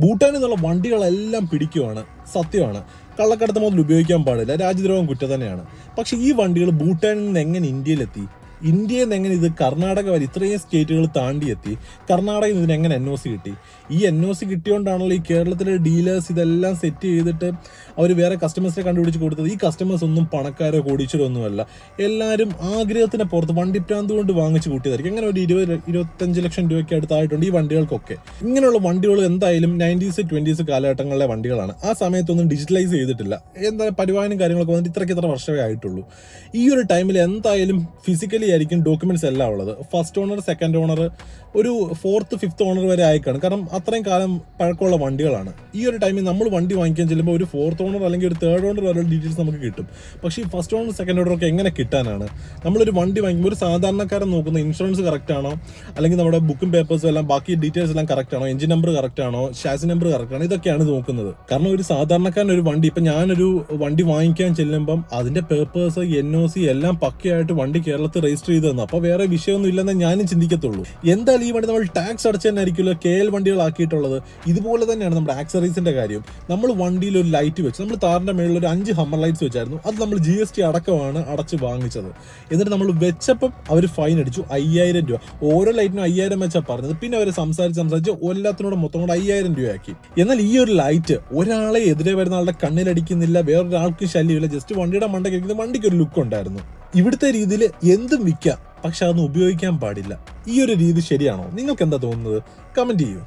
ഭൂട്ടാനിൽ നിന്നുള്ള വണ്ടികളെല്ലാം പിടിക്കുവാണ്, സത്യമാണ്. കള്ളക്കടത്ത് മുതൽ ഉപയോഗിക്കാൻ പാടില്ല, രാജ്യദ്രോഹം കുറ്റം തന്നെയാണ്. പക്ഷെ ഈ വണ്ടികൾ ഭൂട്ടാനിൽ നിന്ന് എങ്ങനെ ഇന്ത്യയിലെത്തി? ഇന്ത്യയിൽ നിന്ന് എങ്ങനെ ഇത് കർണാടക വരെ ഇത്രയും സ്റ്റേറ്റുകൾ താണ്ടിയെത്തി? കർണാടകയിൽ നിന്ന് ഇതിനെങ്ങനെ NOC കിട്ടി? ഈ NOC കിട്ടിയോണ്ടാണല്ലോ ഈ കേരളത്തിലെ ഡീലേഴ്സ് ഇതെല്ലാം സെറ്റ് ചെയ്തിട്ട് അവർ വേറെ കസ്റ്റമേഴ്സിനെ കണ്ടുപിടിച്ച് കൊടുത്തത്. ഈ കസ്റ്റമേഴ്സ് ഒന്നും പണക്കാരോ കോടീശ്വരോ ഒന്നുമല്ല, എല്ലാവരും ആഗ്രഹത്തിന് പുറത്ത് വണ്ടിപ്രാന്ത് കൊണ്ട് വാങ്ങിച്ച് കൂട്ടിയതായിരിക്കും. അങ്ങനെ ഒരു 20-25 ലക്ഷം രൂപയ്ക്ക് അടുത്തായിട്ടുണ്ട് ഈ വണ്ടികൾക്കൊക്കെ. ഇങ്ങനെയുള്ള വണ്ടികൾ എന്തായാലും 90s 20s കാലഘട്ടങ്ങളിലെ വണ്ടികളാണ്. ആ സമയത്തൊന്നും ഡിജിറ്റലൈസ് ചെയ്തിട്ടില്ല. എന്താ പരിവാഹനും കാര്യങ്ങളൊക്കെ വന്നിട്ട് ഇത്ര വർഷമേ ആയിട്ടുള്ളൂ. ഈ ഒരു ടൈമിൽ എന്തായാലും ഫിസിക്കലി ആയിരിക്കും ഡോക്യുമെന്റ്സ് എല്ലാം ഉള്ളത്. ഫസ്റ്റ് ഓണർ, സെക്കൻഡ് ഓണർ, ഒരു 4th 5th ഓണർ വരെ ആയിക്കാണ്. കാരണം അത്രയും കാലം പഴക്കമുള്ള വണ്ടികളാണ്. ഈ ഒരു ടൈമിൽ നമ്മൾ വണ്ടി വാങ്ങിക്കാൻ ചെല്ലുമ്പോൾ ഒരു 4th ഓണർ അല്ലെങ്കിൽ ഒരു 3rd ഓണർ വരെ ഡീറ്റെയിൽസ് നമുക്ക് കിട്ടും. പക്ഷേ ഈ ഫസ്റ്റ് ഓണർ, സെക്കൻഡ് ഓണർ ഒക്കെ എങ്ങനെ കിട്ടാനാണ്? നമ്മളൊരു വണ്ടി വാങ്ങിക്കുമ്പോൾ ഒരു സാധാരണക്കാരൻ നോക്കുന്ന ഇൻഷുറൻസ് കറക്റ്റ് ആണോ, അല്ലെങ്കിൽ നമ്മുടെ ബുക്കും പേപ്പേഴ്സും എല്ലാം ബാക്കി ഡീറ്റെയിൽസ് എല്ലാം കറക്റ്റ് ആണോ, എഞ്ചിൻ നമ്പർ കറക്റ്റ് ആണോ, ഷാസി നമ്പർ കറക്റ്റ് ആണോ, ഇതൊക്കെയാണ് നോക്കുന്നത്. കാരണം ഒരു സാധാരണക്കാരൻ ഒരു വണ്ടി, ഇപ്പം ഞാനൊരു വണ്ടി വാങ്ങിക്കാൻ ചെല്ലുമ്പം അതിന്റെ പേപ്പേഴ്സ്, NOC എല്ലാം പക്കയായിട്ട് വണ്ടി കേരളത്തിൽ രജിസ്റ്റർ ചെയ്ത് തന്നു. അപ്പോൾ വേറെ വിഷയമൊന്നും ഇല്ലെന്ന് ഞാനും ചിന്തിക്കത്തുള്ളൂ. എന്തായാലും ഈ വണ്ടി നമ്മൾ ടാക്സ് അടച്ചു തന്നെ ആയിരിക്കുമല്ലോ KL വണ്ടികളാക്കിയിട്ടുള്ളത്. ഇതുപോലെ തന്നെയാണ് നമ്മുടെ ആക്സറീസിന്റെ കാര്യം. നമ്മൾ വണ്ടിയിൽ ഒരു ലൈറ്റ് വെച്ച്, നമ്മൾ താറിന്റെ മേളിൽ ഒരു 5 ഹമ്മർ ലൈറ്റ്സ് വെച്ചായിരുന്നു. അത് നമ്മൾ GST അടക്കമാണ് അടച്ച് വാങ്ങിച്ചത്. എന്നിട്ട് നമ്മൾ വെച്ചപ്പം അവർ ഫൈൻ അടിച്ചു 5000 രൂപ. ഓരോ ലൈറ്റിനും 5000 വെച്ചാണ് പറഞ്ഞത്. പിന്നെ അവർ സംസാരിച്ച് എല്ലാത്തിനോടും മൊത്തം കൂടെ 5000 രൂപയാക്കി. എന്നാൽ ഈ ഒരു ലൈറ്റ് ഒരാളെ എതിരെ വരുന്ന ആളുടെ കണ്ണിലടിക്കുന്നില്ല, വേറൊരാൾക്ക് ശല്യമില്ല, ജസ്റ്റ് വണ്ടിയുടെ മണ്ടയ്ക്ക് വണ്ടിക്ക് ഒരു ലുക്ക് ഉണ്ടായിരുന്നു. ഇവിടുത്തെ രീതിയിൽ എന്തും വിൽക്കാം, പക്ഷെ അതൊന്നും ഉപയോഗിക്കാൻ പാടില്ല. ഈ ഒരു രീതി ശരിയാണോ? നിങ്ങൾക്ക് എന്താ തോന്നുന്നത്? കമന്റ് ചെയ്യൂ.